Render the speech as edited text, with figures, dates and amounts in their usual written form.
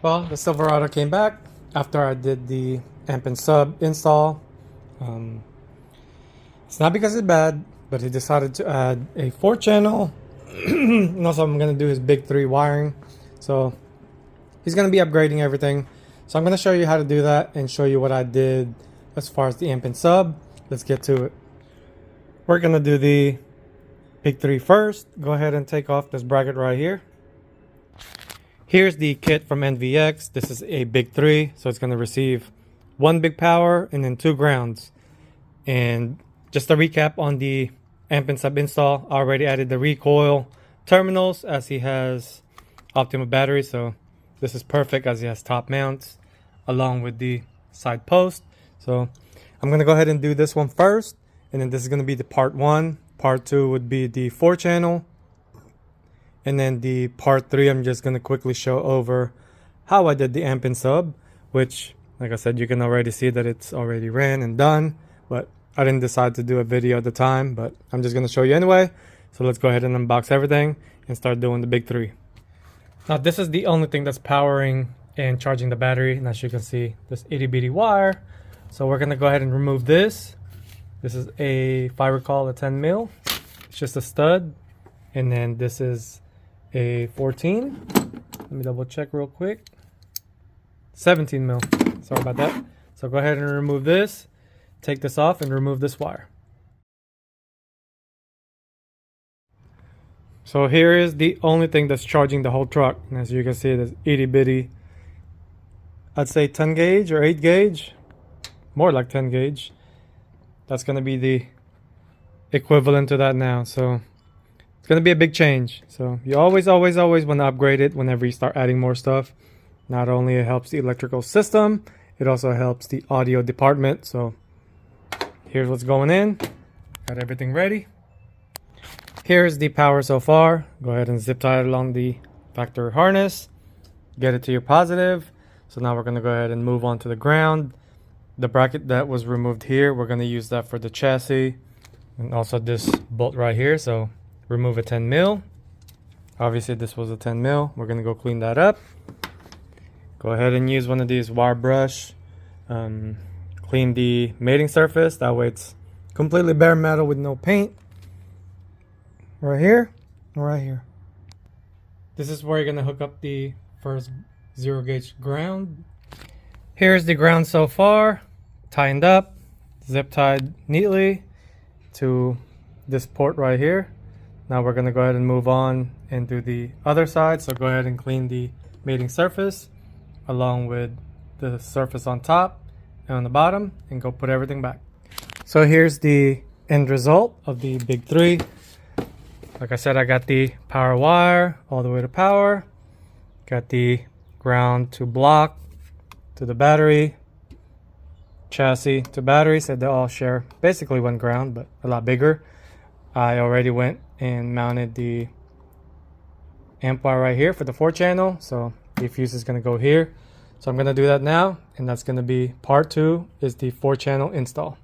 Well, the Silverado came back after I did the amp and sub install. It's not because it's bad, but he decided to add a 4-channel. And also I'm going to do his big 3 wiring. So he's going to be upgrading everything. So I'm going to show you how to do that and show you what I did as far as the amp and sub. Let's get to it. We're going to do the big 3 first. Go ahead and take off this bracket right here. Here's the kit from NVX. This is a big 3, so it's going to receive 1 big power and then 2 grounds. And just a recap on the amp and sub install, I already added the recoil terminals as he has optimal battery, so this is perfect as he has top mounts along with the side post. So I'm going to go ahead and do this one first, and then this is going to be the part 1. Part 2 would be the 4-channel. And then the part 3, I'm just going to quickly show over how I did the amp and sub, which, like I said, you can already see that it's already ran and done, but I didn't decide to do a video at the time, but I'm just going to show you anyway. So let's go ahead and unbox everything and start doing the big 3. Now, this is the only thing that's powering and charging the battery. And as you can see, this itty bitty wire. So we're going to go ahead and remove this. This is if I recall, a 10 mil. It's just a stud. And then this is a 14. Let me double check real quick. 17 mil. Sorry about that. So go ahead and remove this. Take this off and remove this wire. So here is the only thing that's charging the whole truck. And as you can see, this itty bitty, I'd say 10 gauge or 8 gauge. More like 10 gauge. That's going to be the equivalent to that now. So it's going to be a big change. So you always want to upgrade it whenever you start adding more stuff. Not only it helps the electrical system, it also helps the audio department. So here's what's going in. Got everything ready. Here's the power so far. Go ahead and zip tie it along the factory harness. Get it to your positive. So now we're going to go ahead and move on to the ground. The bracket that was removed here, we're going to use that for the chassis. And also this bolt right here. So remove a 10 mil. Obviously this was a 10 mil. We're going to go clean that up. Go ahead and use one of these wire brush. Clean the mating surface. That way it's completely bare metal with no paint. Right here. Right here. This is where you're going to hook up the first 0 gauge ground. Here's the ground so far. Tightened up. Zip tied neatly to this port right here. Now we're going to go ahead and move on and do the other side. So go ahead and clean the mating surface along with the surface on top and on the bottom, and go put everything back. So here's the end result of the big 3. Like I said, I got the power wire all the way to power. Got the ground to block to the battery. Chassis to battery. So they all share basically one ground, but a lot bigger. I already went and mounted the amp wire right here for the 4-channel. So the fuse is going to go here. So I'm going to do that now, and that's going to be part 2 is the 4-channel install.